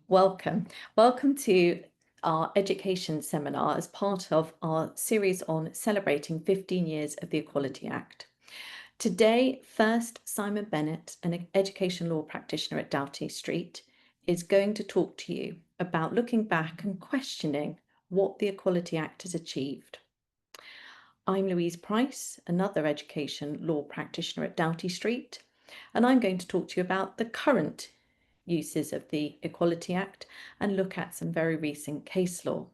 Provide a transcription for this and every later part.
Welcome. Welcome to our education seminar as part of our series on celebrating 15 years of the Equality Act. Today, first Simon Bennett, an education law practitioner at Doughty Street, is going to talk to you about looking back and questioning what the Equality Act has achieved. I'm Louise Price, another education law practitioner at Doughty Street, and I'm going to talk to you about the current uses of the Equality Act and look at some very recent case law.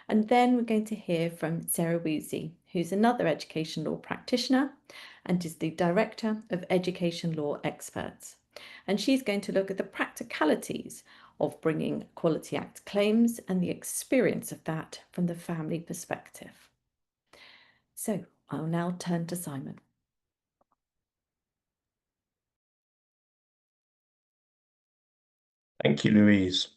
And then we're going to hear from Sarah Woosey, who's another education law practitioner and is the Director of Education Law Experts. And she's going to look at the practicalities of bringing Equality Act claims and the experience of that from the family perspective. So I'll now turn to Simon. Thank you, Louise.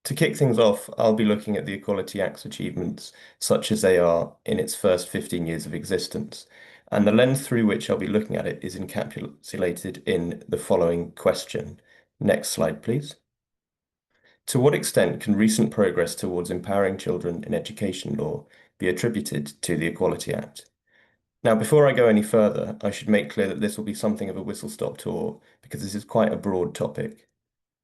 To kick things off, I'll be looking at the Equality Act's achievements, such as they are in its first 15 years of existence, and the lens through which I'll be looking at it is encapsulated in the following question. Next slide, please. To what extent can recent progress towards empowering children in education law be attributed to the Equality Act? Now, before I go any further, I should make clear that this will be something of a whistle-stop tour because this is quite a broad topic.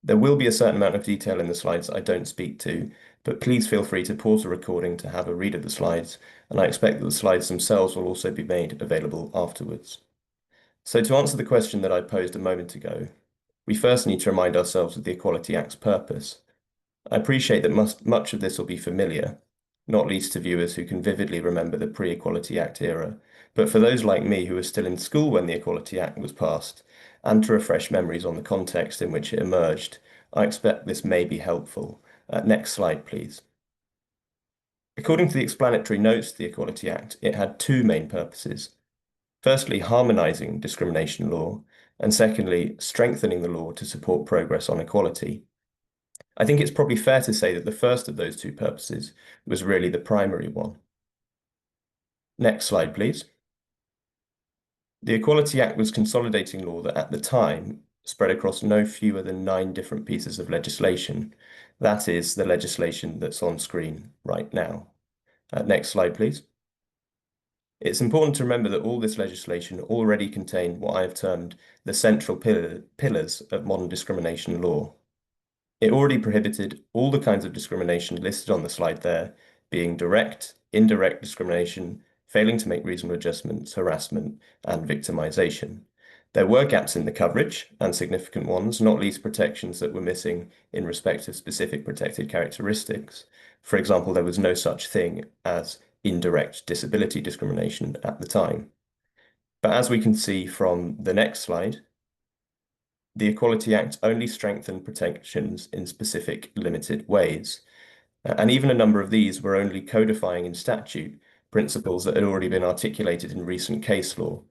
There will be a certain amount of detail in the slides I don't speak to, but please feel free to pause the recording to have a read of the slides, and I expect that the slides themselves will also be made available afterwards. So to answer the question that I posed a moment ago, we first need to remind ourselves of the Equality Act's purpose. I appreciate that much of this will be familiar, not least to viewers who can vividly remember the pre-Equality Act era, but for those like me who were still in school when the Equality Act was passed, and to refresh memories on the context in which it emerged, I expect this may be helpful. Next slide, please. According to the explanatory notes to the Equality Act, it had two main purposes. Firstly, harmonising discrimination law, and secondly, strengthening the law to support progress on equality. I think it's probably fair to say that the first of those two purposes was really the primary one. Next slide, please. The Equality Act was consolidating law that at the time spread across no fewer than 9 different pieces of legislation. That is the legislation that's on screen right now. Next slide, please. It's important to remember that all this legislation already contained what I have termed the central pillars of modern discrimination law. It already prohibited all the kinds of discrimination listed on the slide there, being direct, indirect discrimination, failing to make reasonable adjustments, harassment, and victimization. There were gaps in the coverage, and significant ones, not least protections that were missing in respect of specific protected characteristics. For example, there was no such thing as indirect disability discrimination at the time. But as we can see from the next slide, the Equality Act only strengthened protections in specific limited ways. And even a number of these were only codifying in statute principles that had already been articulated in recent case law.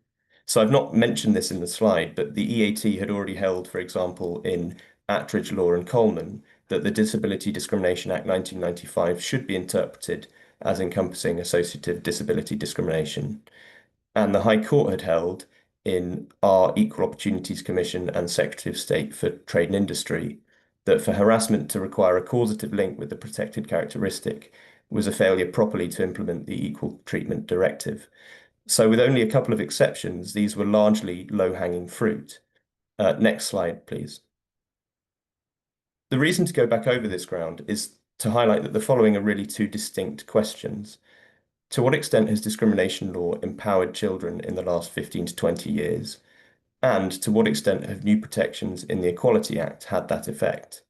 So I've not mentioned this in the slide, but the EAT had already held, for example, in Attridge Law and Coleman, that the Disability Discrimination Act 1995 should be interpreted as encompassing associative disability discrimination. And the High Court had held in our Equal Opportunities Commission and Secretary of State for Trade and Industry that for harassment to require a causative link with the protected characteristic was a failure properly to implement the Equal Treatment Directive. So with only a couple of exceptions, these were largely low-hanging fruit. Next slide, please. The reason to go back over this ground is to highlight that the following are really two distinct questions. To what extent has discrimination law empowered children in the last 15 to 20 years? And to what extent have new protections in the Equality Act had that effect?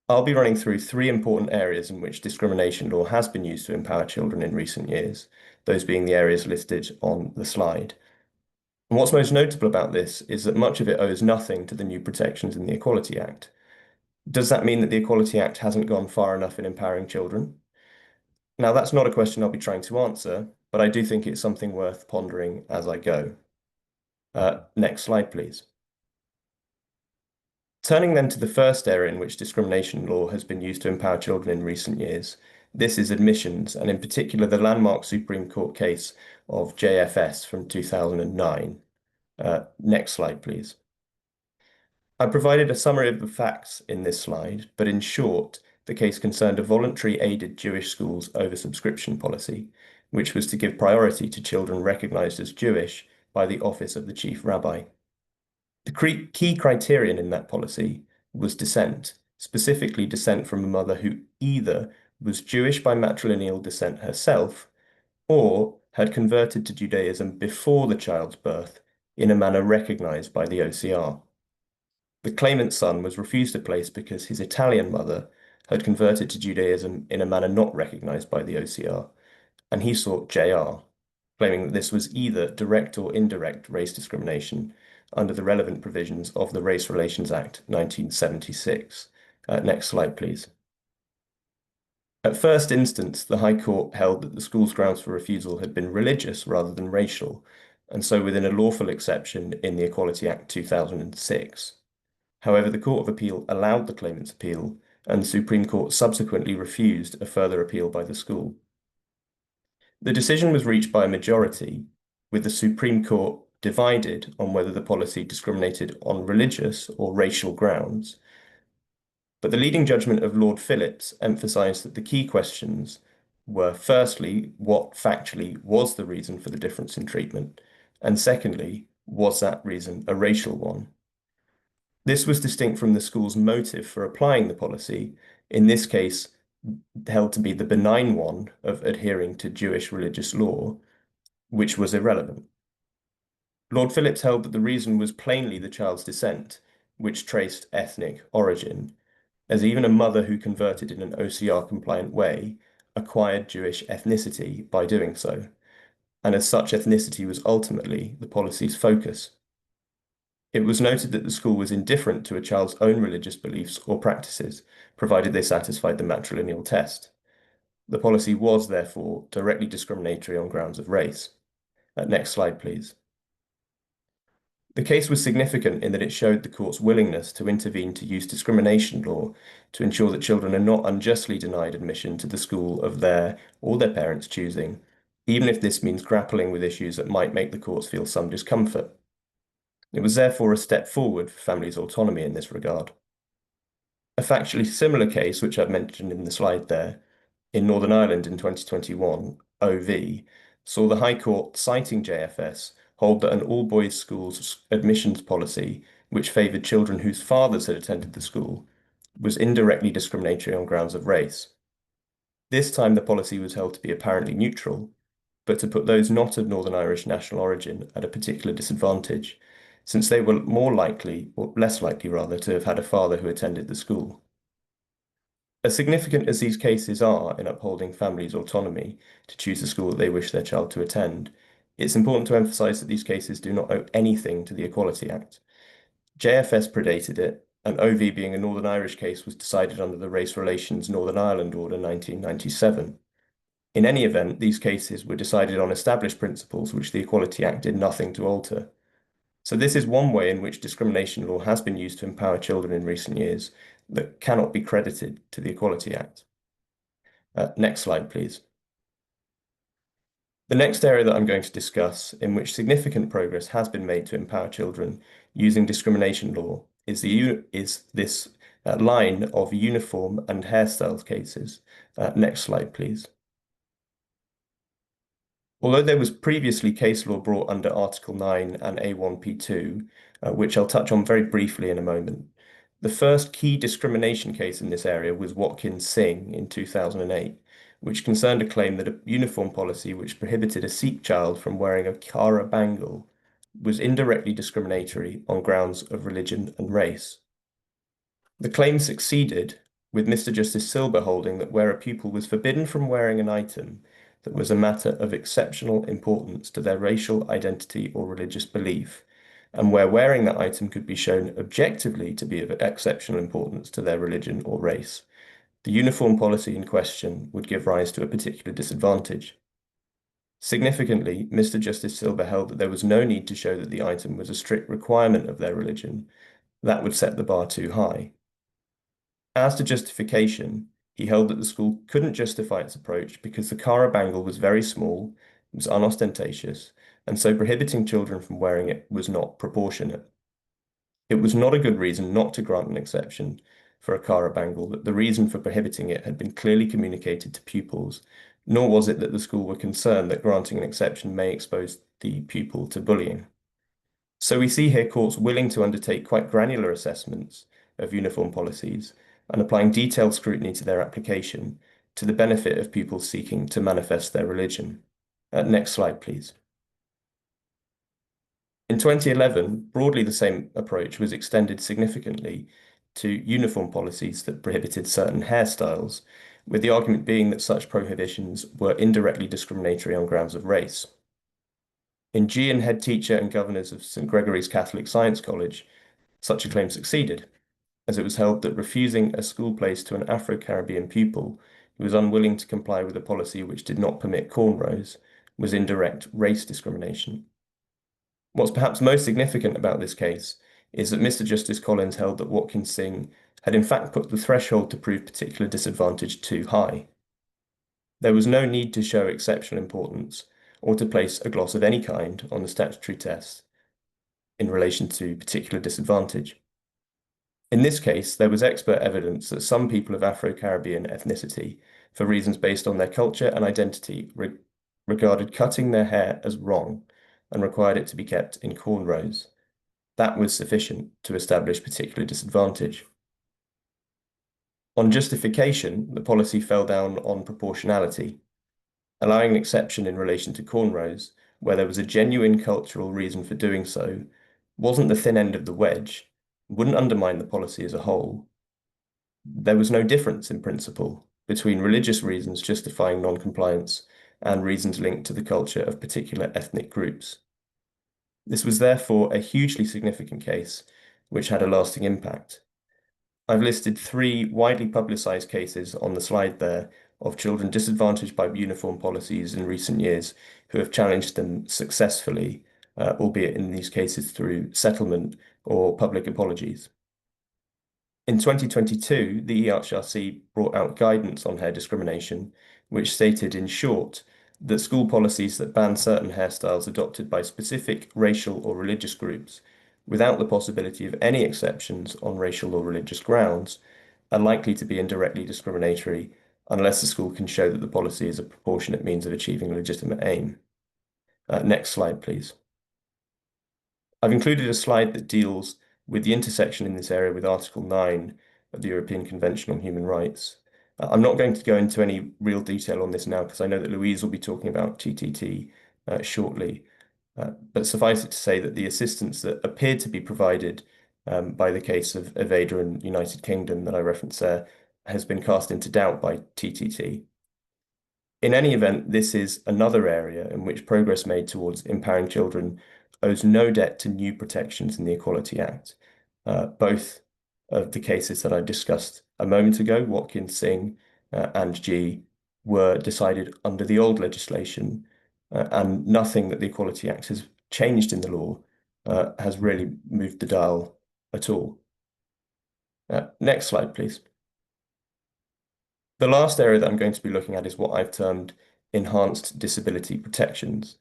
I'll be running through 3 important areas in which discrimination law has been used to empower children in recent years, those being the areas listed on the slide. And what's most notable about this is that much of it owes nothing to the new protections in the Equality Act. Does that mean that the Equality Act hasn't gone far enough in empowering children? Now, that's not a question I'll be trying to answer, but I do think it's something worth pondering as I go. Next slide, please. Turning then to the first area in which discrimination law has been used to empower children in recent years, this is admissions, and in particular the landmark Supreme Court case of JFS from 2009. Next slide, please. I provided a summary of the facts in this slide, but in short, the case concerned a voluntary aided Jewish schools oversubscription policy, which was to give priority to children recognized as Jewish by the office of the chief rabbi. The key criterion in that policy was descent, specifically descent from a mother who either was Jewish by matrilineal descent herself or had converted to Judaism before the child's birth in a manner recognized by the OCR. The claimant's son was refused a place because his Italian mother had converted to Judaism in a manner not recognized by the OCR, and he sought JR, claiming that this was either direct or indirect race discrimination under the relevant provisions of the Race Relations Act 1976. Next slide, please. At first instance, the High Court held that the school's grounds for refusal had been religious rather than racial, and so within a lawful exception in the Equality Act 2006. However, the Court of Appeal allowed the claimant's appeal, and the Supreme Court subsequently refused a further appeal by the school. The decision was reached by a majority, with the Supreme Court divided on whether the policy discriminated on religious or racial grounds. But the leading judgment of Lord Phillips emphasised that the key questions were, firstly, what factually was the reason for the difference in treatment, and secondly, was that reason a racial one? This was distinct from the school's motive for applying the policy, in this case held to be the benign one of adhering to Jewish religious law, which was irrelevant. Lord Phillips held that the reason was plainly the child's descent, which traced ethnic origin, as even a mother who converted in an OCR-compliant way acquired Jewish ethnicity by doing so, and as such ethnicity was ultimately the policy's focus. It was noted that the school was indifferent to a child's own religious beliefs or practices, provided they satisfied the matrilineal test. The policy was, therefore, directly discriminatory on grounds of race. Next slide, please. The case was significant in that it showed the court's willingness to intervene to use discrimination law to ensure that children are not unjustly denied admission to the school of their or their parents' choosing, even if this means grappling with issues that might make the courts feel some discomfort. It was therefore a step forward for families' autonomy in this regard. A factually similar case, which I've mentioned in the slide there, in Northern Ireland in 2021, OV, saw the High Court, citing JFS, hold that an all-boys schools admissions policy, which favoured children whose fathers had attended the school, was indirectly discriminatory on grounds of race. This time the policy was held to be apparently neutral, but to put those not of Northern Irish national origin at a particular disadvantage, since they were more likely, or less likely rather, to have had a father who attended the school. As significant as these cases are in upholding families' autonomy to choose the school that they wish their child to attend, it's important to emphasise that these cases do not owe anything to the Equality Act. JFS predated it, and OV being a Northern Irish case was decided under the Race Relations Northern Ireland Order 1997. In any event, these cases were decided on established principles which the Equality Act did nothing to alter. So this is one way in which discrimination law has been used to empower children in recent years that cannot be credited to the Equality Act. Next slide, please. The next area that I'm going to discuss, in which significant progress has been made to empower children using discrimination law, is this line of uniform and hairstyles cases. Next slide, please. Although there was previously case law brought under Article 9 and A1P2, which I'll touch on very briefly in a moment, the first key discrimination case in this area was Watkins Singh in 2008, which concerned a claim that a uniform policy which prohibited a Sikh child from wearing a Kara bangle was indirectly discriminatory on grounds of religion and race. The claim succeeded, with Mr. Justice Silber holding that where a pupil was forbidden from wearing an item that was a matter of exceptional importance to their racial identity or religious belief, and where wearing that item could be shown objectively to be of exceptional importance to their religion or race, the uniform policy in question would give rise to a particular disadvantage. Significantly, Mr. Justice Silber held that there was no need to show that the item was a strict requirement of their religion. That would set the bar too high. As to justification, he held that the school couldn't justify its approach because the Kara bangle was very small, was unostentatious, and so prohibiting children from wearing it was not proportionate. It was not a good reason not to grant an exception for a Kara bangle, that the reason for prohibiting it had been clearly communicated to pupils, nor was it that the school were concerned that granting an exception may expose the pupil to bullying. So we see here courts willing to undertake quite granular assessments of uniform policies and applying detailed scrutiny to their application to the benefit of pupils seeking to manifest their religion. Next slide, please. In 2011, broadly the same approach was extended significantly to uniform policies that prohibited certain hairstyles, with the argument being that such prohibitions were indirectly discriminatory on grounds of race. In Gian, head teacher and governors of St. Gregory's Catholic Science College, such a claim succeeded, as it was held that refusing a school place to an Afro-Caribbean pupil who was unwilling to comply with a policy which did not permit cornrows was indirect race discrimination. What's perhaps most significant about this case is that Mr. Justice Collins held that Watkins Singh had in fact put the threshold to prove particular disadvantage too high. There was no need to show exceptional importance or to place a gloss of any kind on the statutory test in relation to particular disadvantage. In this case, there was expert evidence that some people of Afro-Caribbean ethnicity, for reasons based on their culture and identity, regarded cutting their hair as wrong and required it to be kept in cornrows. That was sufficient to establish particular disadvantage. On justification, the policy fell down on proportionality, allowing an exception in relation to cornrows, where there was a genuine cultural reason for doing so, wasn't the thin end of the wedge, wouldn't undermine the policy as a whole. There was no difference in principle between religious reasons justifying non-compliance and reasons linked to the culture of particular ethnic groups. This was therefore a hugely significant case, which had a lasting impact. I've listed 3 widely publicized cases on the slide there of children disadvantaged by uniform policies in recent years who have challenged them successfully, albeit in these cases through settlement or public apologies. In 2022, the EHRC brought out guidance on hair discrimination, which stated in short that school policies that ban certain hairstyles adopted by specific racial or religious groups without the possibility of any exceptions on racial or religious grounds, are likely to be indirectly discriminatory unless the school can show that the policy is a proportionate means of achieving a legitimate aim. Next slide, please. I've included a slide that deals with the intersection in this area with Article 9 of the European Convention on Human Rights. I'm not going to go into any real detail on this now because I know that Louise will be talking about TTT shortly. But suffice it to say that the assistance that appeared to be provided by the case of Aveda and United Kingdom that I referenced there has been cast into doubt by TTT. In any event, this is another area in which progress made towards empowering children owes no debt to new protections in the Equality Act. Both of the cases that I discussed a moment ago, Watkins Singh and G, were decided under the old legislation, and nothing that the Equality Act has changed in the law has really moved the dial at all. Next slide, please. The last area that I'm going to be looking at is what I've termed enhanced disability protections.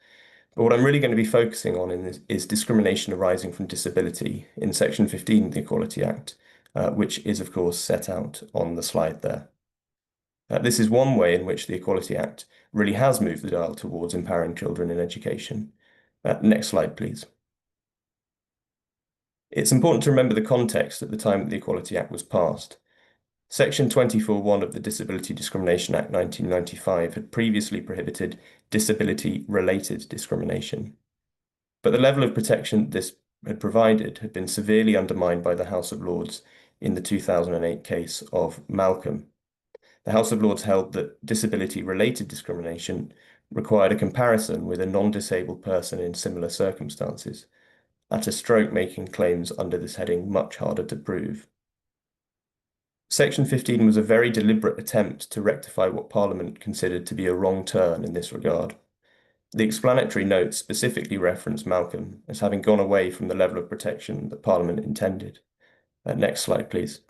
But what I'm really going to be focusing on is discrimination arising from disability in Section 15 of the Equality Act, which is, of course, set out on the slide there. This is one way in which the Equality Act really has moved the dial towards empowering children in education. Next slide, please. It's important to remember the context at the time that the Equality Act was passed. Section 24(1) of the Disability Discrimination Act 1995 had previously prohibited disability-related discrimination. But the level of protection this had provided had been severely undermined by the House of Lords in the 2008 case of Malcolm. The House of Lords held that disability-related discrimination required a comparison with a non-disabled person in similar circumstances, at a stroke making claims under this heading much harder to prove. Section 15 was a very deliberate attempt to rectify what Parliament considered to be a wrong turn in this regard. The explanatory notes specifically reference Malcolm as having gone away from the level of protection that Parliament intended. Next slide, please.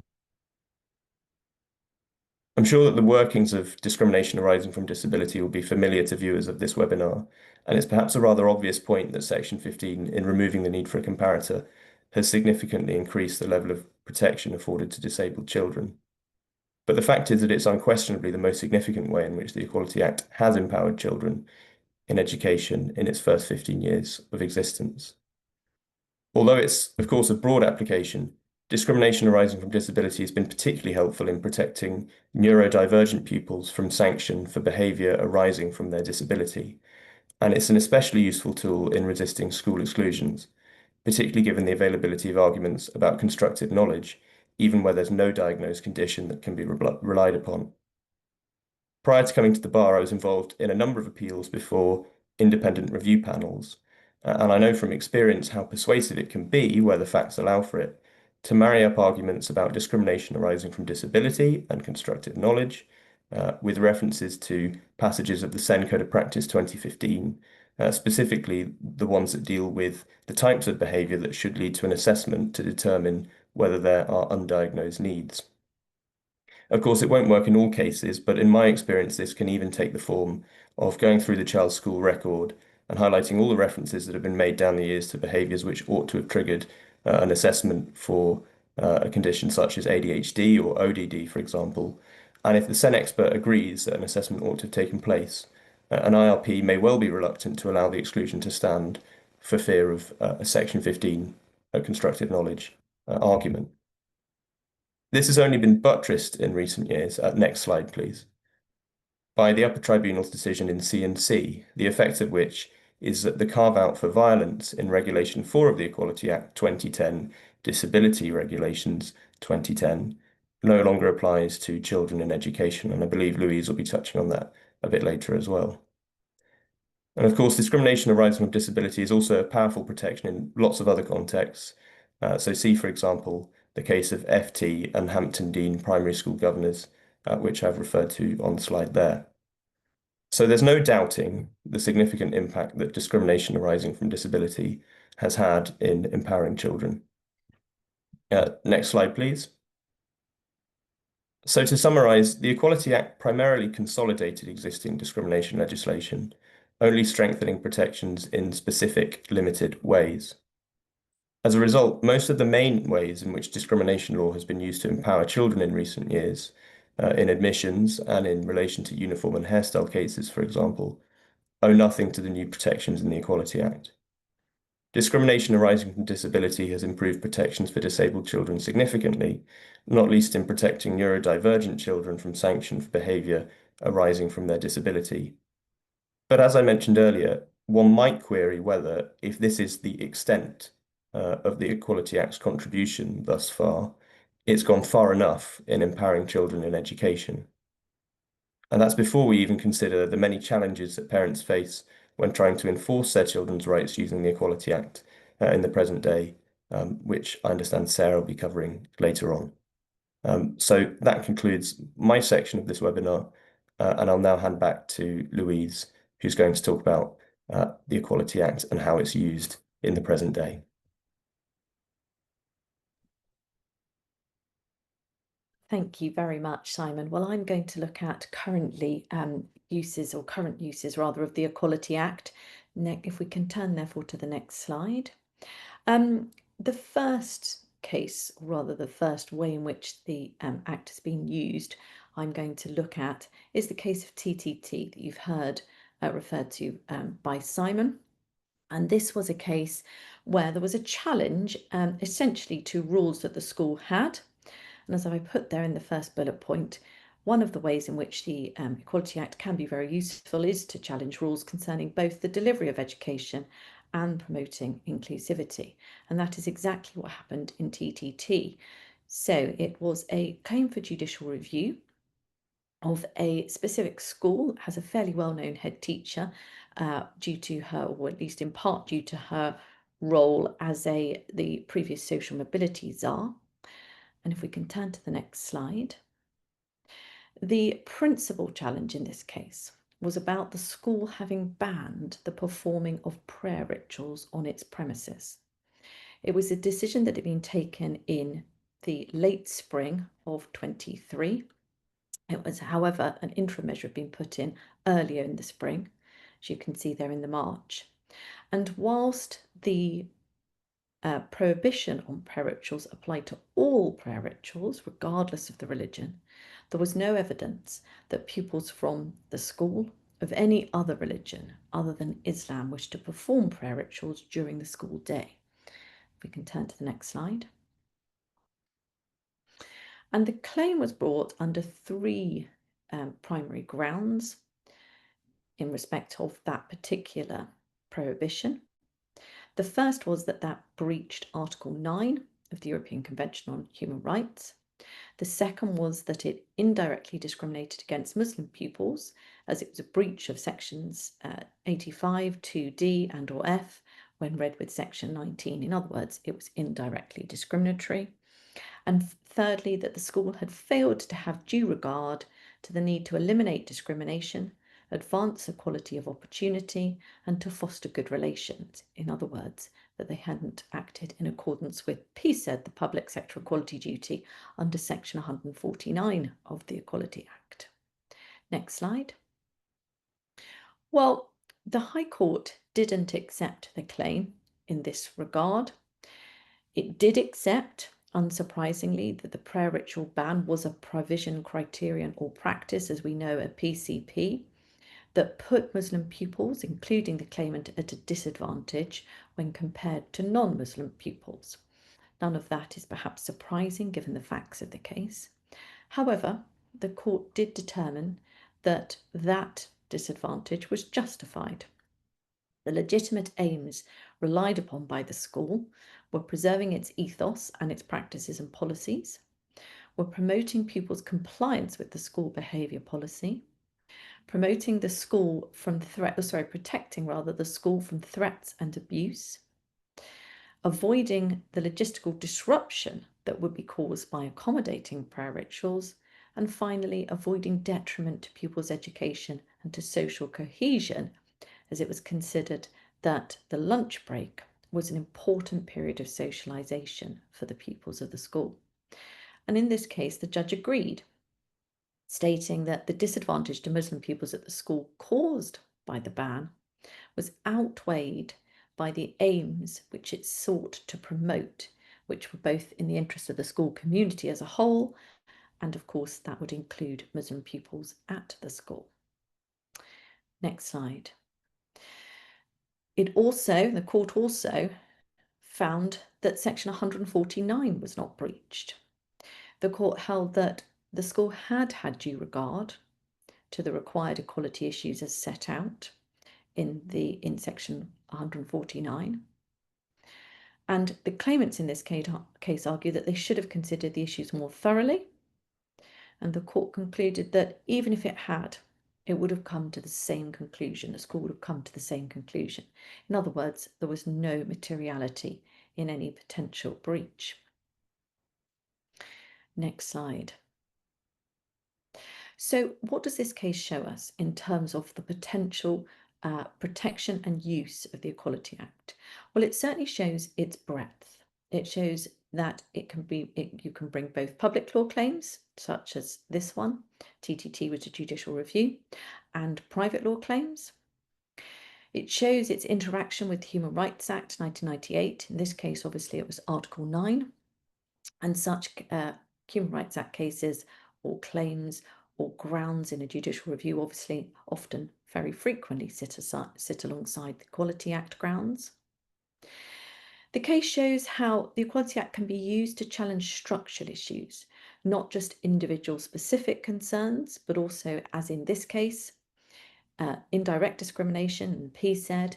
I'm sure that the workings of discrimination arising from disability will be familiar to viewers of this webinar, and it's perhaps a rather obvious point that Section 15, in removing the need for a comparator, has significantly increased the level of protection afforded to disabled children. But the fact is that it's unquestionably the most significant way in which the Equality Act has empowered children in education in its first 15 years of existence. Although it's, of course, a broad application, discrimination arising from disability has been particularly helpful in protecting neurodivergent pupils from sanction for behaviour arising from their disability, and it's an especially useful tool in resisting school exclusions, particularly given the availability of arguments about constructive knowledge, even where there's no diagnosed condition that can be relied upon. Prior to coming to the bar, I was involved in a number of appeals before independent review panels, and I know from experience how persuasive it can be, where the facts allow for it, to marry up arguments about discrimination arising from disability and constructive knowledge with references to passages of the Sen Code of Practice 2015, specifically the ones that deal with the types of behaviour that should lead to an assessment to determine whether there are undiagnosed needs. Of course, it won't work in all cases, but in my experience, this can even take the form of going through the child's school record and highlighting all the references that have been made down the years to behaviours which ought to have triggered an assessment for a condition such as ADHD or ODD, for example. And if the SEN expert agrees that an assessment ought to have taken place, an IRP may well be reluctant to allow the exclusion to stand for fear of a Section 15 constructive knowledge argument. This has only been buttressed in recent years. Next slide, please. By the upper tribunal's decision in C&C, the effect of which is that the carve-out for violence in Regulation 4 of the Equality Act 2010, Disability Regulations 2010, no longer applies to children in education, and I believe Louise will be touching on that a bit later as well. And of course, discrimination arising from disability is also a powerful protection in lots of other contexts. So see, for example, the case of FT and Hampton Dean primary school governors, which I've referred to on the slide there. So there's no doubting the significant impact that discrimination arising from disability has had in empowering children. Next slide, please. So to summarise, the Equality Act primarily consolidated existing discrimination legislation, only strengthening protections in specific, limited ways. As a result, most of the main ways in which discrimination law has been used to empower children in recent years, in admissions and in relation to uniform and hairstyle cases, for example, owe nothing to the new protections in the Equality Act. Discrimination arising from disability has improved protections for disabled children significantly, not least in protecting neurodivergent children from sanction for behaviour arising from their disability. But as I mentioned earlier, one might query whether, if this is the extent of the Equality Act's contribution thus far, it's gone far enough in empowering children in education. And that's before we even consider the many challenges that parents face when trying to enforce their children's rights using the Equality Act in the present day, which I understand Sarah will be covering later on. So that concludes my section of this webinar, and I'll now hand back to Louise, who's going to talk about the Equality Act and how it's used in the present day. Thank you very much, Simon. Well, I'm going to look at current uses rather of the Equality Act. If we can turn therefore to the next slide. The first case, or rather the first way in which the Act has been used, I'm going to look at is the case of TTT that you've heard referred to by Simon. And this was a case where there was a challenge essentially to rules that the school had. And as I put there in the first bullet point, one of the ways in which the Equality Act can be very useful is to challenge rules concerning both the delivery of education and promoting inclusivity. And that is exactly what happened in TTT. So it was a claim for judicial review of a specific school that has a fairly well-known head teacher due to her, or at least in part due to her role as the previous social mobility czar. And if we can turn to the next slide. The principal challenge in this case was about the school having banned the performing of prayer rituals on its premises. It was a decision that had been taken in the late spring of 23. It was, however, an interim measure had been put in earlier in the spring, as you can see there in the March. And whilst the prohibition on prayer rituals applied to all prayer rituals, regardless of the religion, there was no evidence that pupils from the school of any other religion other than Islam wished to perform prayer rituals during the school day. We can turn to the next slide. And the claim was brought under three primary grounds in respect of that particular prohibition. The first was that that breached Article 9 of the European Convention on Human Rights. The second was that it indirectly discriminated against Muslim pupils, as it was a breach of sections 85, 2D and or F when read with section 19. In other words, it was indirectly discriminatory. And thirdly, that the school had failed to have due regard to the need to eliminate discrimination, advance equality of opportunity, and to foster good relations. In other words, that they hadn't acted in accordance with PSED, the Public Sector Equality Duty, under section 149 of the Equality Act. Next slide. Well, the High Court didn't accept the claim in this regard. It did accept, unsurprisingly, that the prayer ritual ban was a provision, criterion, or practice, as we know, a PCP, that put Muslim pupils, including the claimant, at a disadvantage when compared to non-Muslim pupils. None of that is perhaps surprising given the facts of the case. However, the court did determine that that disadvantage was justified. The legitimate aims relied upon by the school were preserving its ethos and its practices and policies, were promoting pupils' compliance with the school behaviour policy, promoting the school from protecting the school from threats and abuse, avoiding the logistical disruption that would be caused by accommodating prayer rituals, and finally avoiding detriment to pupils' education and to social cohesion, as it was considered that the lunch break was an important period of socialisation for the pupils of the school. And in this case, the judge agreed, stating that the disadvantage to Muslim pupils at the school caused by the ban was outweighed by the aims which it sought to promote, which were both in the interest of the school community as a whole, and of course that would include Muslim pupils at the school. Next slide. The court also found that section 149 was not breached. The court held that the school had had due regard to the required equality issues as set out in section 149. And the claimants in this case argue that they should have considered the issues more thoroughly. And the court concluded that even if it had, it would have come to the same conclusion. The school would have come to the same conclusion. In other words, there was no materiality in any potential breach. Next slide. So what does this case show us in terms of the potential protection and use of the Equality Act? Well, it certainly shows its breadth. It shows that you can bring both public law claims, such as this one, TTT was a judicial review, and private law claims. It shows its interaction with the Human Rights Act 1998. In this case, obviously, it was Article 9. And such Human Rights Act cases or claims or grounds in a judicial review obviously often very frequently sit alongside the Equality Act grounds. The case shows how the Equality Act can be used to challenge structural issues, not just individual specific concerns, but also, as in this case, indirect discrimination and PSED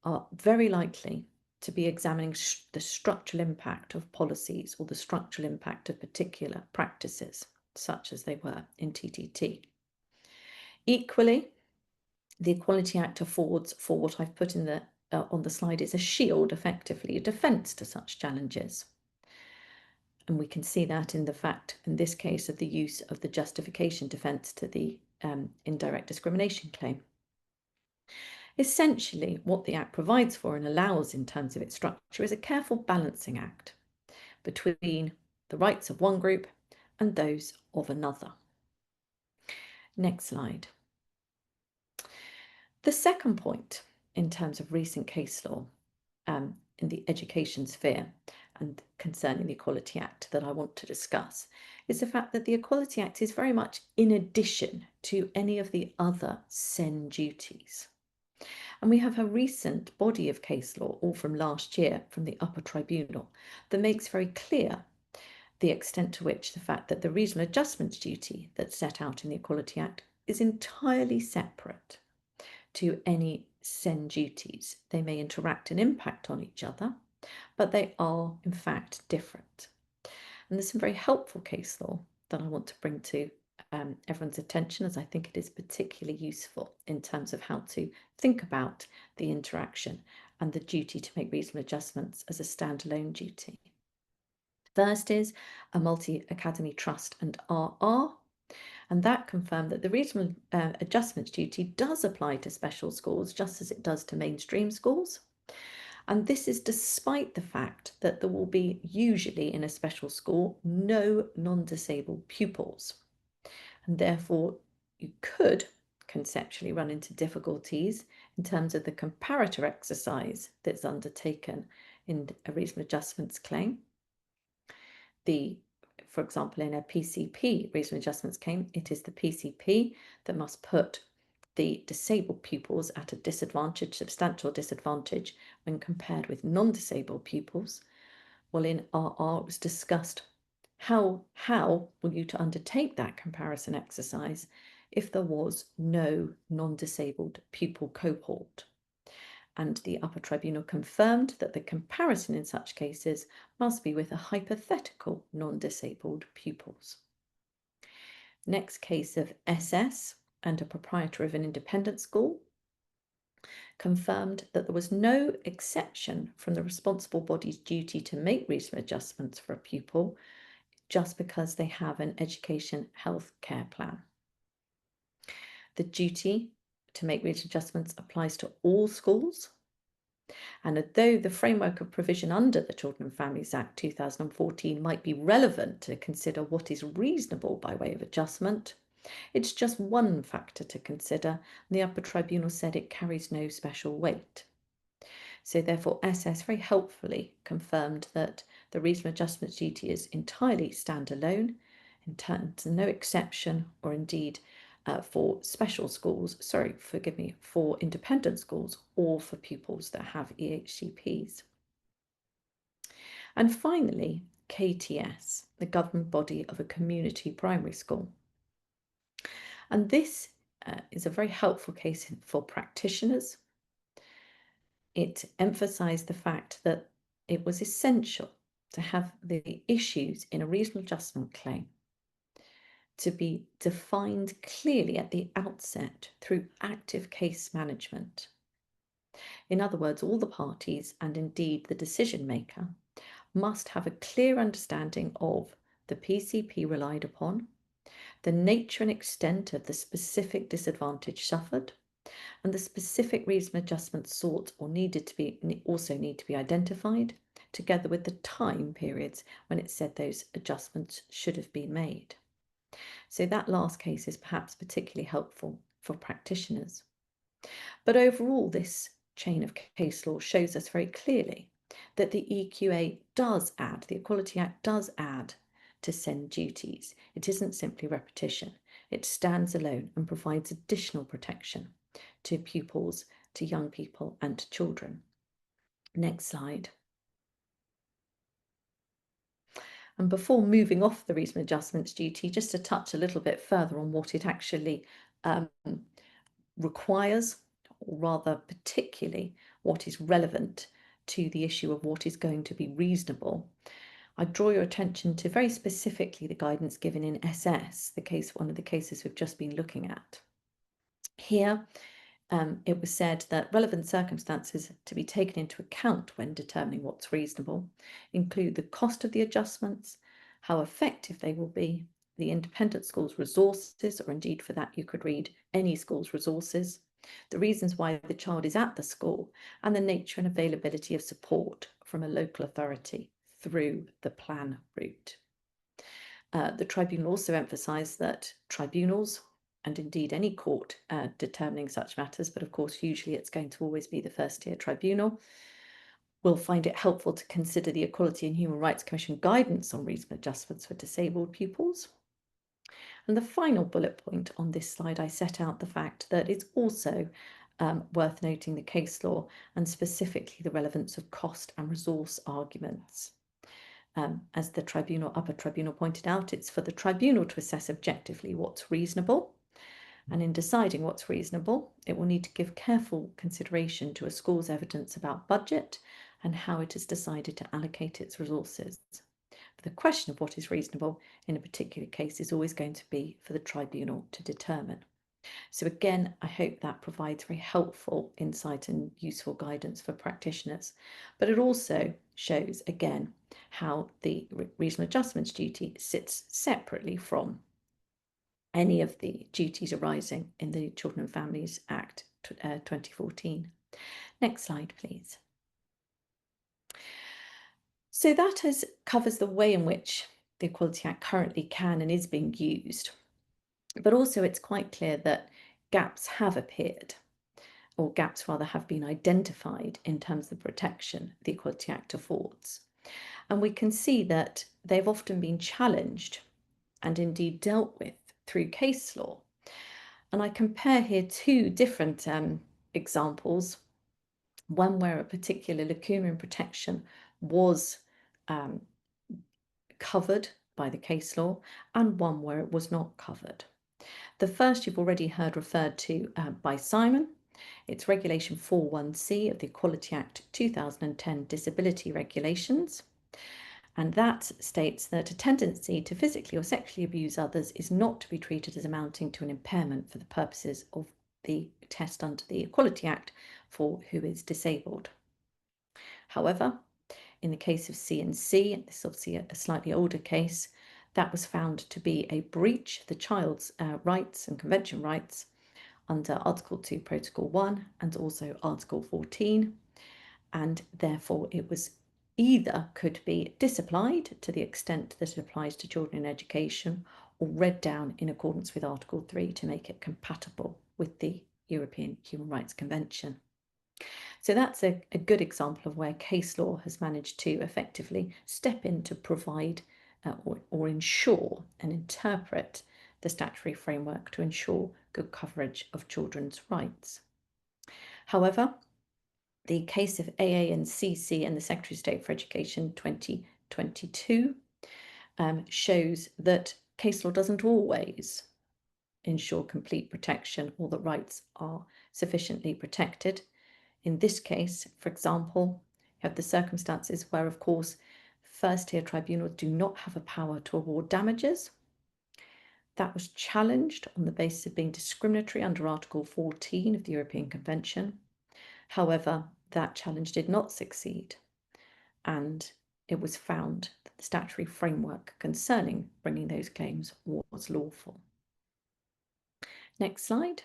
are very likely to be examining the structural impact of policies or the structural impact of particular practices, such as they were in TTT. Equally, the Equality Act affords, for what I've put in on the slide, is a shield, effectively, a defence to such challenges. And we can see that in the fact, in this case, of the use of the justification defence to the indirect discrimination claim. Essentially, what the Act provides for and allows in terms of its structure is a careful balancing act between the rights of one group and those of another. Next slide. The second point in terms of recent case law in the education sphere and concerning the Equality Act that I want to discuss is the fact that the Equality Act is very much in addition to any of the other SEN duties. And we have a recent body of case law, all from last year, from the upper tribunal, that makes very clear the extent to which the fact that the reasonable adjustments duty that's set out in the Equality Act is entirely separate to any SEN duties. They may interact and impact on each other, but they are in fact different. And there's some very helpful case law that I want to bring to everyone's attention, as I think it is particularly useful in terms of how to think about the interaction and the duty to make reasonable adjustments as a standalone duty. First is a multi-academy trust and RR, and that confirmed that the reasonable adjustments duty does apply to special schools just as it does to mainstream schools. And this is despite the fact that there will be usually in a special school no non-disabled pupils. And therefore you could conceptually run into difficulties in terms of the comparator exercise that's undertaken in a reasonable adjustments claim. For example, in a PCP reasonable adjustments claim, it is the PCP that must put the disabled pupils at a disadvantage, substantial disadvantage, when compared with non-disabled pupils. Well, in RR, it was discussed how were you to undertake that comparison exercise if there was no non-disabled pupil cohort. And the upper tribunal confirmed that the comparison in such cases must be with a hypothetical non-disabled pupils. Next case of SS and a proprietor of an independent school confirmed that there was no exception from the responsible body's duty to make reasonable adjustments for a pupil just because they have an education health care plan. The duty to make reasonable adjustments applies to all schools. And although the framework of provision under the Children and Families Act 2014 might be relevant to consider what is reasonable by way of adjustment, it's just one factor to consider, and the upper tribunal said it carries no special weight. So therefore SS very helpfully confirmed that the reasonable adjustments duty is entirely standalone, in terms of no exception or indeed for special schools, for independent schools or for pupils that have EHCPs. And finally, KTS, the government body of a community primary school. And this is a very helpful case for practitioners. It emphasised the fact that it was essential to have the issues in a reasonable adjustment claim to be defined clearly at the outset through active case management. In other words, all the parties and indeed the decision maker must have a clear understanding of the PCP relied upon, the nature and extent of the specific disadvantage suffered, and the specific reasonable adjustments sought or need to be identified, together with the time periods when it said those adjustments should have been made. So that last case is perhaps particularly helpful for practitioners. But overall, this chain of case law shows us very clearly that the EQA does add, the Equality Act does add to SEN duties. It isn't simply repetition. It stands alone and provides additional protection to pupils, to young people and to children. Next slide. And before moving off the reasonable adjustments duty, just to touch a little bit further on what it actually requires, or rather particularly what is relevant to the issue of what is going to be reasonable, I draw your attention to very specifically the guidance given in SS, one of the cases we've just been looking at. Here, it was said that relevant circumstances to be taken into account when determining what's reasonable include the cost of the adjustments, how effective they will be, the independent school's resources, or indeed for that you could read any school's resources, the reasons why the child is at the school, and the nature and availability of support from a local authority through the plan route. The tribunal also emphasised that tribunals, and indeed any court determining such matters, but of course usually it's going to always be the first tier tribunal, We'll find it helpful to consider the Equality and Human Rights Commission guidance on reasonable adjustments for disabled pupils. And the final bullet point on this slide, I set out the fact that it's also worth noting the case law and specifically the relevance of cost and resource arguments. As the upper tribunal pointed out, it's for the tribunal to assess objectively what's reasonable. And in deciding what's reasonable, it will need to give careful consideration to a school's evidence about budget and how it has decided to allocate its resources. But the question of what is reasonable in a particular case is always going to be for the tribunal to determine. So again, I hope that provides very helpful insight and useful guidance for practitioners. But it also shows, again, how the reasonable adjustments duty sits separately from any of the duties arising in the Children and Families Act 2014. Next slide, please. So that covers the way in which the Equality Act currently can and is being used. But also it's quite clear that gaps have appeared, or gaps rather have been identified in terms of the protection the Equality Act affords. And we can see that they've often been challenged and indeed dealt with through case law. And I compare here two different examples, one where a particular lacuna in protection was covered by the case law and one where it was not covered. The first you've already heard referred to by Simon. It's Regulation 41C of the Equality Act 2010 Disability Regulations. And that states that a tendency to physically or sexually abuse others is not to be treated as amounting to an impairment for the purposes of the test under the Equality Act for who is disabled. However, in the case of C&C, and this is obviously a slightly older case, that was found to be a breach of the child's rights and convention rights under Article 2, Protocol 1 and also Article 14, and therefore it was either could be disapplied to the extent that it applies to children in education or read down in accordance with Article 3 to make it compatible with the European Human Rights Convention. So that's a good example of where case law has managed to effectively step in to provide or ensure and interpret the statutory framework to ensure good coverage of children's rights. However, the case of AA and CC and the Secretary of State for Education 2022 shows that case law doesn't always ensure complete protection or that rights are sufficiently protected. In this case, for example, you have the circumstances where, of course, first-tier tribunals do not have a power to award damages. That was challenged on the basis of being discriminatory under Article 14 of the European Convention. However, that challenge did not succeed, and it was found that the statutory framework concerning bringing those claims was lawful. Next slide.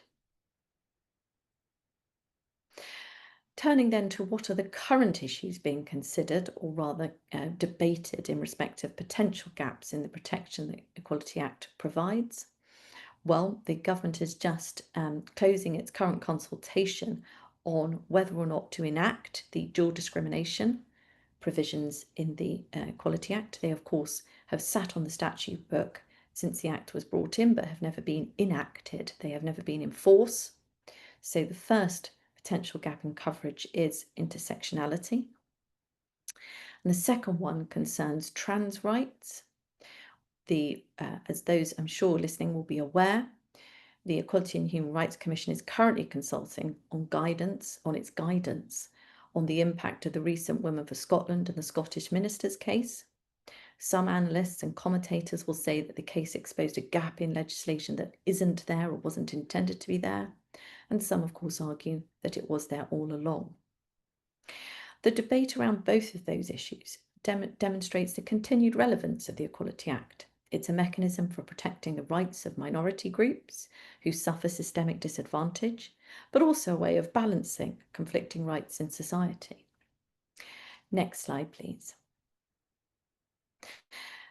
Turning then to what are the current issues being considered, or rather debated in respect of potential gaps in the protection that the Equality Act provides. Well, the government is just closing its current consultation on whether or not to enact the dual discrimination provisions in the Equality Act. They, of course, have sat on the statute book since the Act was brought in, but have never been enacted. They have never been in force. So the first potential gap in coverage is intersectionality. And the second one concerns trans rights. As those I'm sure listening will be aware, the Equality and Human Rights Commission is currently consulting on its guidance on the impact of the recent Women for Scotland and the Scottish Minister's case. Some analysts and commentators will say that the case exposed a gap in legislation that isn't there or wasn't intended to be there. And some, of course, argue that it was there all along. The debate around both of those issues demonstrates the continued relevance of the Equality Act. It's a mechanism for protecting the rights of minority groups who suffer systemic disadvantage, but also a way of balancing conflicting rights in society. Next slide, please.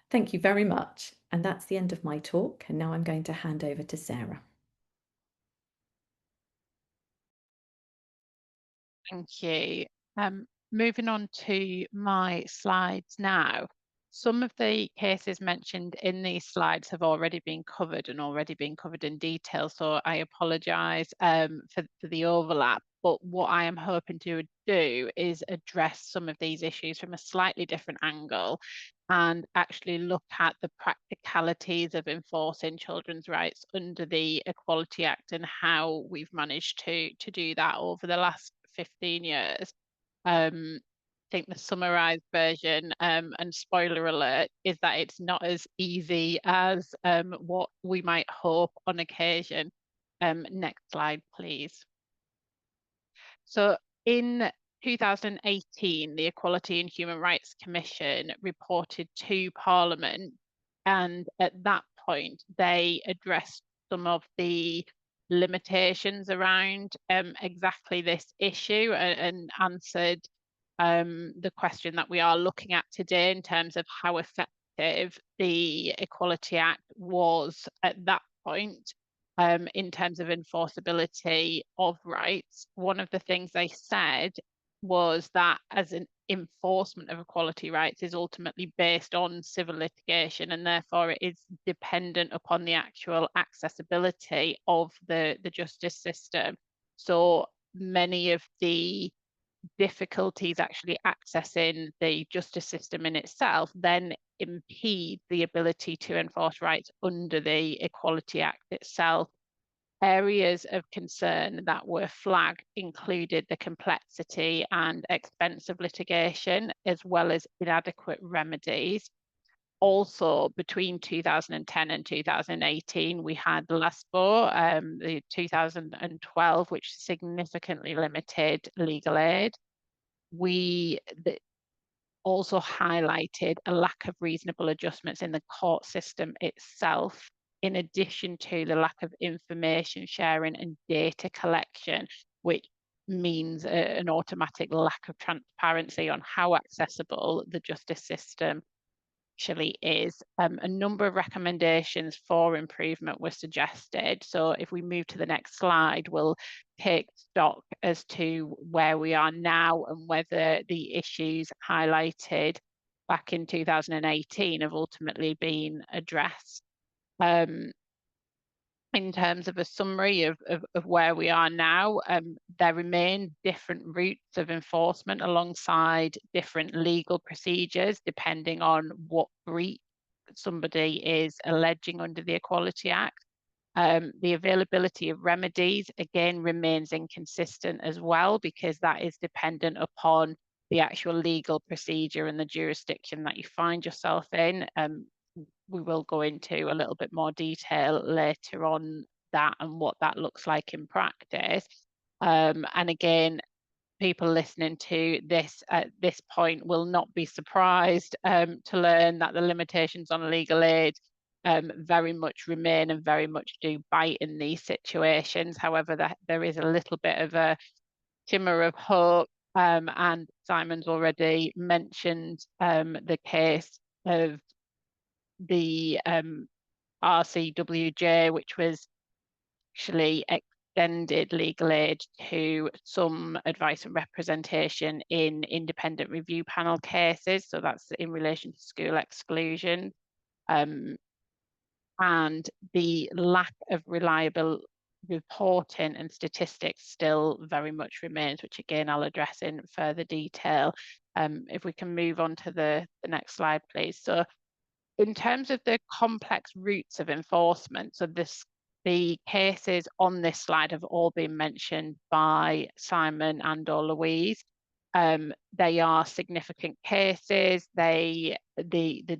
Thank you very much. And that's the end of my talk. And now I'm going to hand over to Sarah. Thank you. moving on to my slides now. Some of the cases mentioned in these slides have already been covered and already been covered in detail, so I apologise for the overlap. But what I am hoping to do is address some of these issues from a slightly different angle and actually look at the practicalities of enforcing children's rights under the Equality Act and how we've managed to do that over the last 15 years. I think the summarized version, and spoiler alert, is that it's not as easy as what we might hope on occasion. Next slide, please. So in 2018, the Equality and Human Rights Commission reported to Parliament, and at that point, they addressed some of the limitations around exactly this issue and answered the question that we are looking at today in terms of how effective the Equality Act was at that point in terms of enforceability of rights. One of the things they said was that as an enforcement of equality rights is ultimately based on civil litigation, and therefore it is dependent upon the actual accessibility of the justice system. So many of the difficulties actually accessing the justice system in itself then impede the ability to enforce rights under the Equality Act itself. Areas of concern that were flagged included the complexity and expense of litigation, as well as inadequate remedies. Also, between 2010 and 2018, we had LASPO, the 2012, which significantly limited legal aid. We also highlighted a lack of reasonable adjustments in the court system itself, in addition to the lack of information sharing and data collection, which means an automatic lack of transparency on how accessible the justice system actually is. A number of recommendations for improvement were suggested. So if we move to the next slide, we'll take stock as to where we are now and whether the issues highlighted back in 2018 have ultimately been addressed. In terms of a summary of where we are now, there remain different routes of enforcement alongside different legal procedures, depending on what breach somebody is alleging under the Equality Act. The availability of remedies, again, remains inconsistent as well, because that is dependent upon the actual legal procedure and the jurisdiction that you find yourself in. We will go into a little bit more detail later on that and what that looks like in practice. And again, people listening to this at this point will not be surprised to learn that the limitations on legal aid very much remain and very much do bite in these situations. However, there is a little bit of a shimmer of hope, and Simon's already mentioned the case of the RCWJ, which was actually extended legal aid to some advice and representation in independent review panel cases. So that's in relation to school exclusion. And the lack of reliable reporting and statistics still very much remains, which again, I'll address in further detail. If we can move on to the next slide, please. So in terms of the complex routes of enforcement, so the cases on this slide have all been mentioned by Simon and or Louise. They are significant cases. The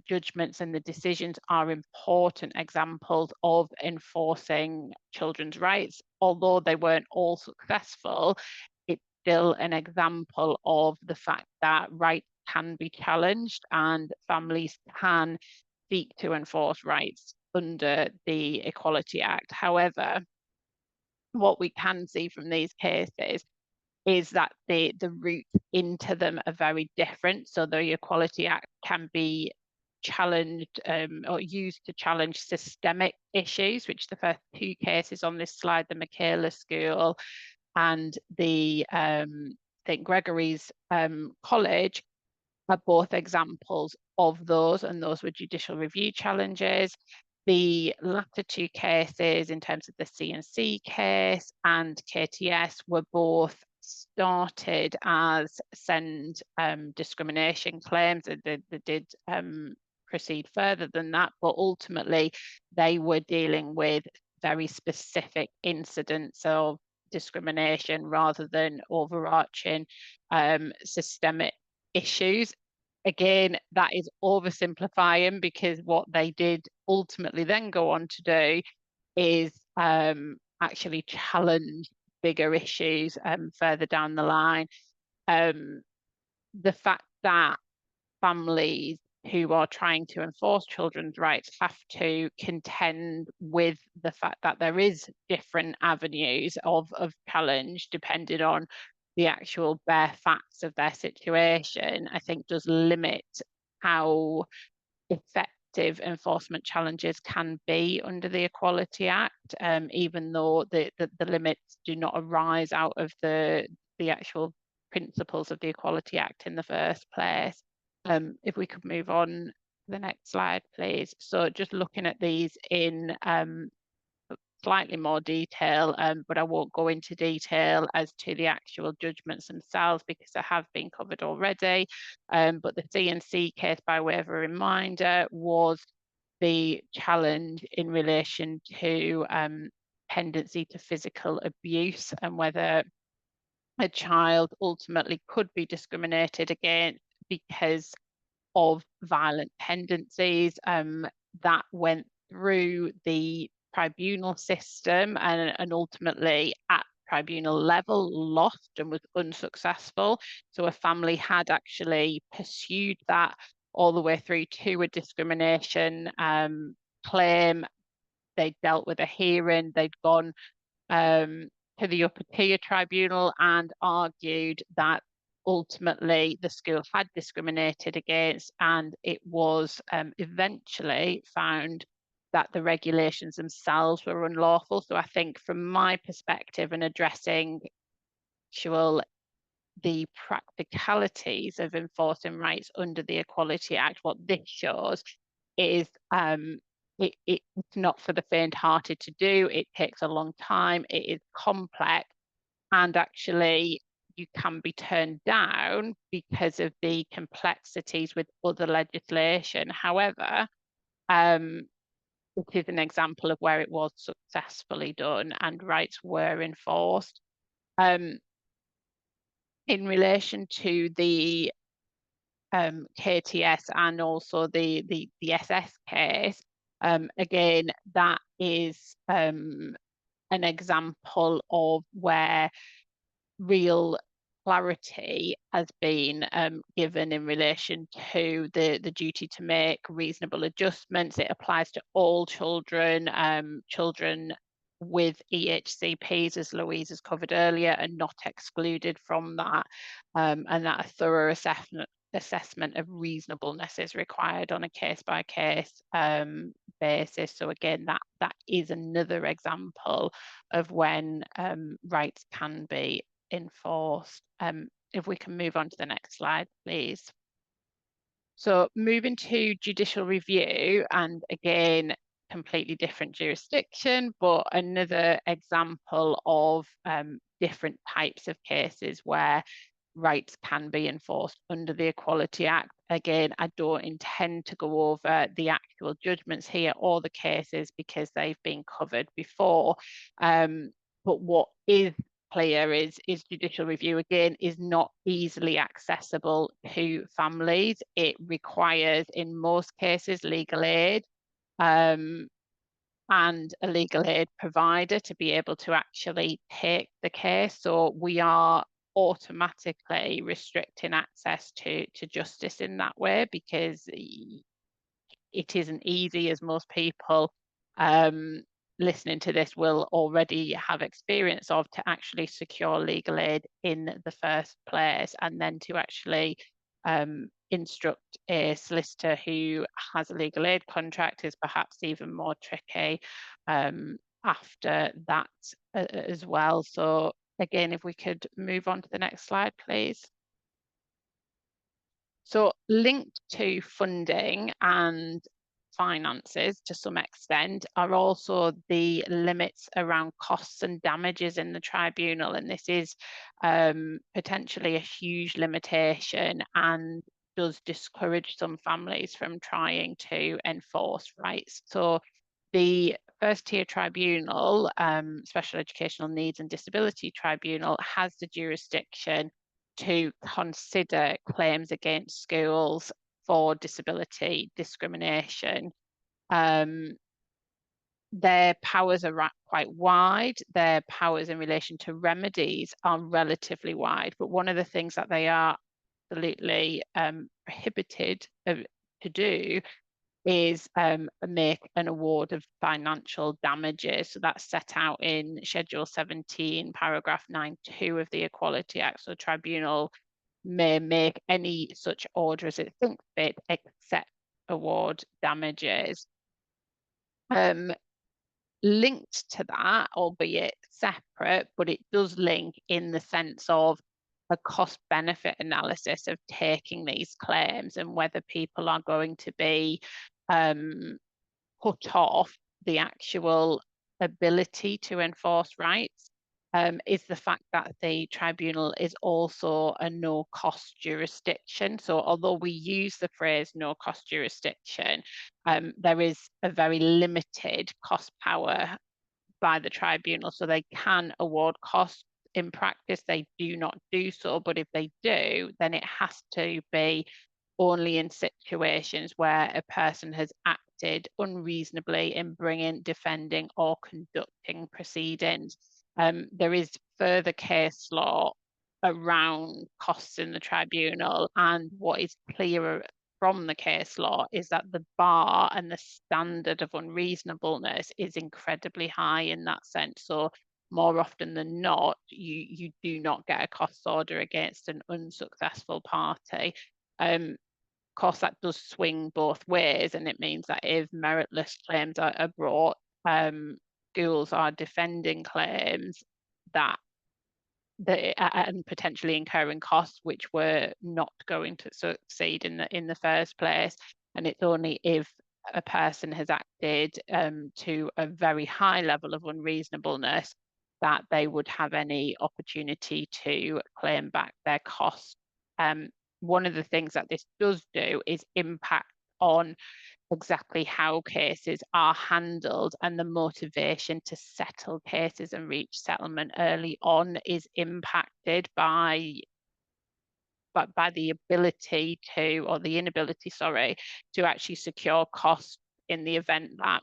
judgments and the decisions are important examples of enforcing children's rights. Although they weren't all successful, it's still an example of the fact that rights can be challenged and families can seek to enforce rights under the Equality Act. However, what we can see from these cases is that the route into them are very different. So the Equality Act can be challenged or used to challenge systemic issues, which the first two cases on this slide, the Michaela School and the think Gregory's college are both examples of those, and those were judicial review challenges. The latter two cases, in terms of the C&C case and KTS, were both started as send discrimination claims. They did proceed further than that, but ultimately they were dealing with very specific incidents of discrimination rather than overarching systemic issues. Again, that is oversimplifying, because what they did ultimately then go on to do is actually challenge bigger issues further down the line. The fact that families who are trying to enforce children's rights have to contend with the fact that there is different avenues of challenge depending on the actual bare facts of their situation, I think does limit how effective enforcement challenges can be under the Equality Act, even though the limits do not arise out of the actual principles of the Equality Act in the first place. If we could move on to the next slide, please. So just looking at these in slightly more detail, but I won't go into detail as to the actual judgments themselves because they have been covered already. But the C&C case, by way of a reminder, was the challenge in relation to tendency to physical abuse and whether a child ultimately could be discriminated against because of violent tendencies. That went through the tribunal system and ultimately at tribunal level lost and was unsuccessful. So a family had actually pursued that all the way through to a discrimination claim. They dealt with a hearing, they'd gone to the upper tier tribunal and argued that ultimately the school had discriminated against, and it was eventually found that the regulations themselves were unlawful. So I think from my perspective in addressing the practicalities of enforcing rights under the Equality Act, what this shows is it's not for the faint-hearted to do. It takes a long time, it is complex, and actually you can be turned down because of the complexities with other legislation. However, it is an example of where it was successfully done and rights were enforced. In relation to the KTS and also the SS case, again, that is an example of where real clarity has been given in relation to the duty to make reasonable adjustments. It applies to all children, children with EHCPs, as Louise has covered earlier, and not excluded from that, and that a thorough assessment of reasonableness is required on a case-by-case basis. So again, that is another example of when rights can be enforced. If we can move on to the next slide, please. So moving to judicial review, and again, completely different jurisdiction, but another example of different types of cases where rights can be enforced under the Equality Act. Again, I don't intend to go over the actual judgments here or the cases because they've been covered before. But what is clear is judicial review, again, is not easily accessible to families. It requires, in most cases, legal aid and a legal aid provider to be able to actually take the case. So we are automatically restricting access to justice in that way, because it isn't easy, as most people listening to this will already have experience of, to actually secure legal aid in the first place, and then to actually instruct a solicitor who has a legal aid contract is perhaps even more tricky after that as well. So again, if we could move on to the next slide, please. So linked to funding and finances to some extent are also the limits around costs and damages in the tribunal. And this is potentially a huge limitation and does discourage some families from trying to enforce rights. So the first tier tribunal, Special Educational Needs and Disability Tribunal, has the jurisdiction to consider claims against schools for disability discrimination. Their powers are quite wide. Their powers in relation to remedies are relatively wide, but one of the things that they are absolutely prohibited to do is make an award of financial damages. So that's set out in Schedule 17, paragraph 9(2) of the Equality Act. So the tribunal may make any such order as it thinks fit, except award damages. Linked to that, albeit separate, but it does link in the sense of a cost benefit analysis of taking these claims and whether people are going to be put off the actual ability to enforce rights, is the fact that the tribunal is also a no-cost jurisdiction. So although we use the phrase no-cost jurisdiction, there is a very limited cost power by the tribunal. So they can award costs. In practice, they do not do so, but if they do, then it has to be only in situations where a person has acted unreasonably in bringing, defending, or conducting proceedings. There is further case law around costs in the tribunal, and what is clearer from the case law is that the bar and the standard of unreasonableness is incredibly high in that sense. So more often than not, you do not get a costs order against an unsuccessful party. Of course, that does swing both ways, and it means that if meritless claims are brought, schools are defending claims that and potentially incurring costs which were not going to succeed in the first place. And it's only if a person has acted to a very high level of unreasonableness that they would have any opportunity to claim back their costs. One of the things that this does do is impact on exactly how cases are handled, and the motivation to settle cases and reach settlement early on is impacted by the ability to, or the inability, sorry, to actually secure costs in the event that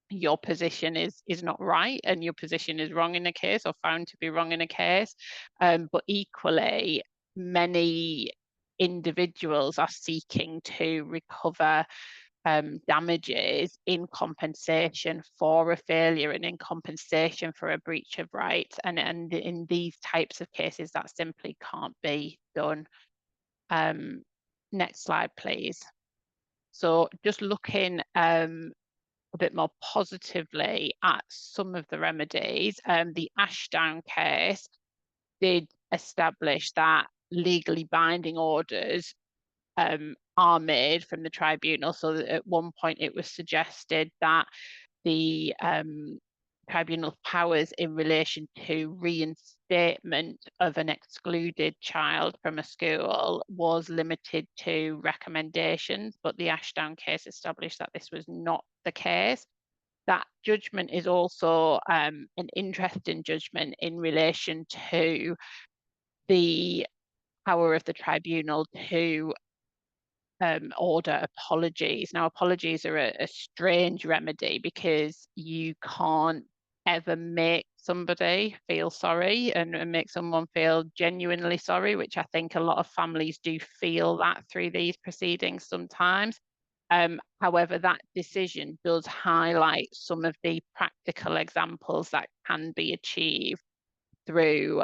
your position is not right and your position is wrong in a case or found to be wrong in a case. But equally, many individuals are seeking to recover damages in compensation for a failure and in compensation for a breach of rights. And in these types of cases, that simply can't be done. Next slide, please. So just looking a bit more positively at some of the remedies, the Ashdown case did establish that legally binding orders are made from the tribunal. So at one point it was suggested that the tribunal's powers in relation to reinstatement of an excluded child from a school was limited to recommendations, but the Ashdown case established that this was not the case. That judgment is also an interesting judgment in relation to the power of the tribunal to order apologies. Now, apologies are a strange remedy because you can't ever make somebody feel sorry and make someone feel genuinely sorry, which I think a lot of families do feel that through these proceedings sometimes. However, that decision does highlight some of the practical examples that can be achieved through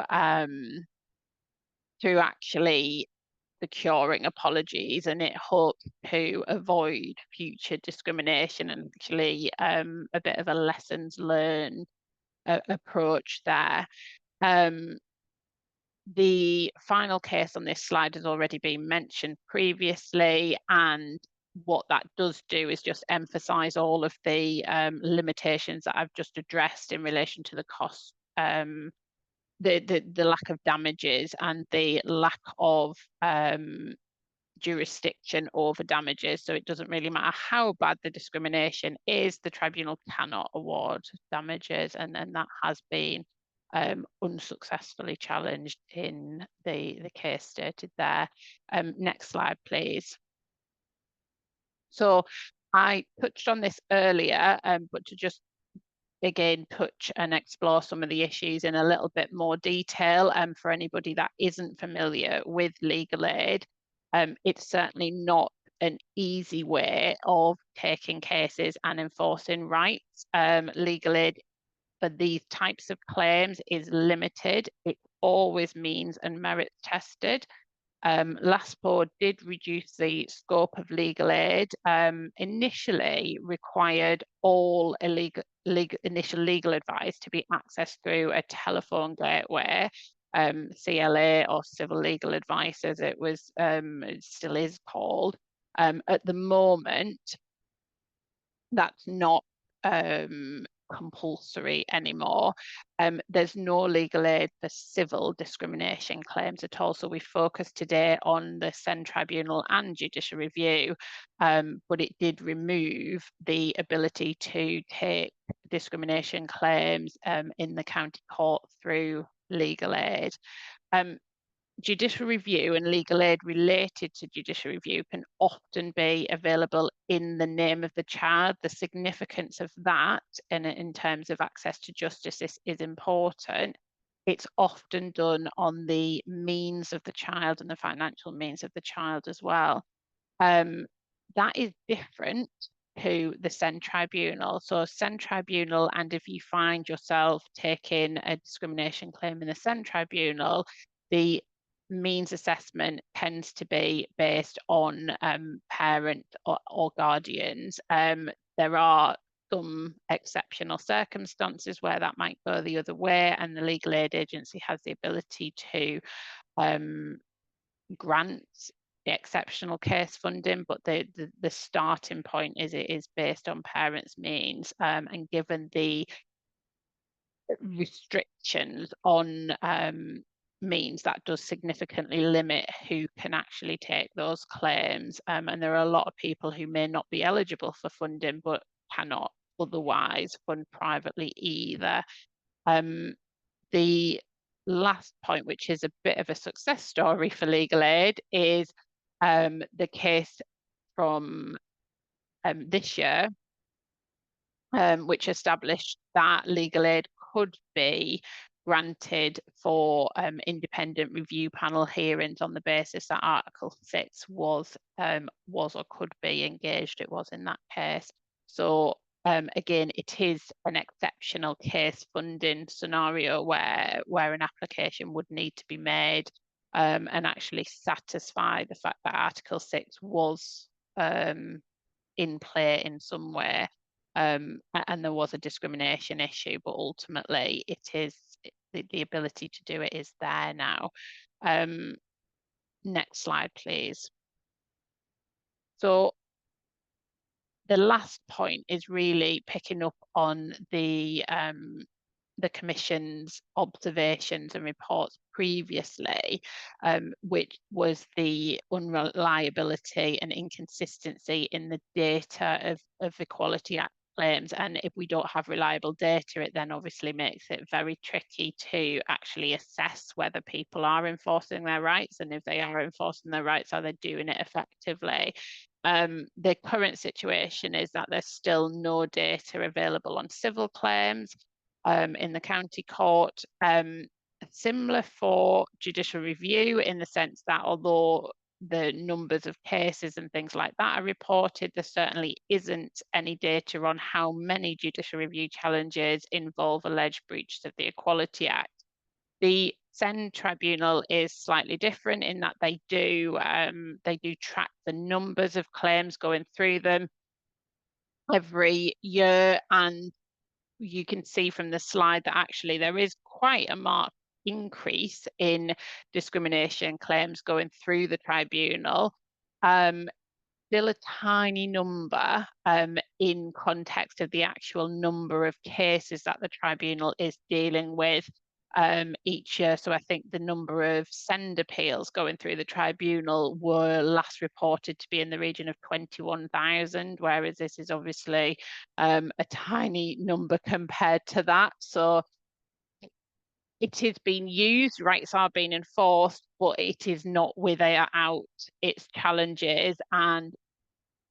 actually securing apologies, and it hopes to avoid future discrimination and actually a bit of a lessons learned approach there. The final case on this slide has already been mentioned previously, and what that does do is just emphasize all of the limitations that I've just addressed in relation to the cost, the lack of damages and the lack of jurisdiction over damages. So it doesn't really matter how bad the discrimination is, the tribunal cannot award damages, and that has been unsuccessfully challenged in the case stated there. Next slide, please. So I touched on this earlier, but to just again touch and explore some of the issues in a little bit more detail, for anybody that isn't familiar with legal aid, it's certainly not an easy way of taking cases and enforcing rights. Legal aid for these types of claims is limited. It always means and merits tested. LASPO did reduce the scope of legal aid, initially required all initial legal advice to be accessed through a telephone gateway, CLA or civil legal advice as it was, it still is called. At the moment, that's not compulsory anymore. There's no legal aid for civil discrimination claims at all. So we focus today on the SEN tribunal and judicial review, but it did remove the ability to take discrimination claims in the county court through legal aid. Judicial review and legal aid related to judicial review can often be available in the name of the child. The significance of that, and in terms of access to justice, is important. It's often done on the means of the child and the financial means of the child as well. That is different to the SEN tribunal. So SEN tribunal, and if you find yourself taking a discrimination claim in the SEN tribunal, the means assessment tends to be based on parent or guardians. There are some exceptional circumstances where that might go the other way, and the legal aid agency has the ability to grant the exceptional case funding, but the starting point is it is based on parents' means, and given the restrictions on means, that does significantly limit who can actually take those claims, and there are a lot of people who may not be eligible for funding but cannot otherwise fund privately either. The last point, which is a bit of a success story for legal aid, is the case from this year, which established that legal aid could be granted for independent review panel hearings on the basis that Article 6 was or could be engaged. It was in that case. So again, it is an exceptional case funding scenario where an application would need to be made and actually satisfy the fact that Article 6 was in play in some way. And there was a discrimination issue, but ultimately it is the ability to do it is there now. Next slide, please. So the last point is really picking up on the Commission's observations and reports previously, which was the unreliability and inconsistency in the data of Equality Act claims. And if we don't have reliable data, it then obviously makes it very tricky to actually assess whether people are enforcing their rights, and if they are enforcing their rights, are they doing it effectively? The current situation is that there's still no data available on civil claims in the county court. Similar for judicial review, in the sense that although the numbers of cases and things like that are reported, there certainly isn't any data on how many judicial review challenges involve alleged breaches of the Equality Act. The SEN tribunal is slightly different in that they do track the numbers of claims going through them every year, and you can see from the slide that actually there is quite a marked increase in discrimination claims going through the tribunal. Still a tiny number in context of the actual number of cases that the tribunal is dealing with each year. So I think the number of send appeals going through the tribunal were last reported to be in the region of 21,000, whereas this is obviously a tiny number compared to that. So it is being used, rights are being enforced, but it is not without its challenges, and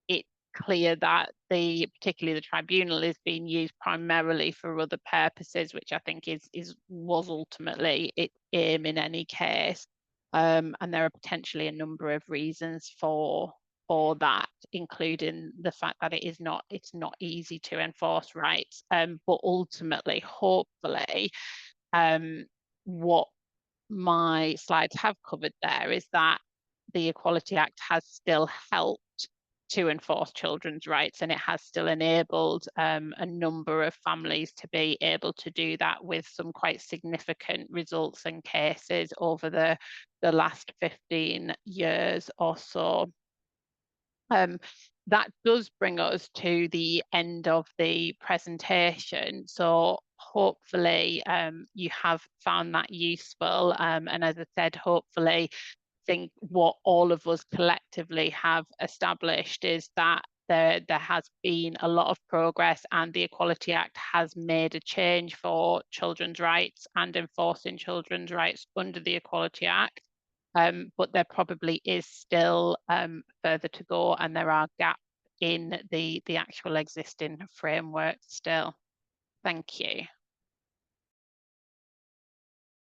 it's clear that particularly the tribunal is being used primarily for other purposes, which I think was ultimately its aim in any case. And there are potentially a number of reasons for that, including the fact that it's not easy to enforce rights. But ultimately, hopefully, what my slides have covered there is that the Equality Act has still helped to enforce children's rights, and it has still enabled a number of families to be able to do that with some quite significant results and cases over the last 15 years or so. That does bring us to the end of the presentation. So hopefully you have found that useful. And as I said, hopefully, I think what all of us collectively have established is that there has been a lot of progress, and the Equality Act has made a change for children's rights and enforcing children's rights under the Equality Act. But there probably is still further to go, and there are gaps in the actual existing framework still. Thank you.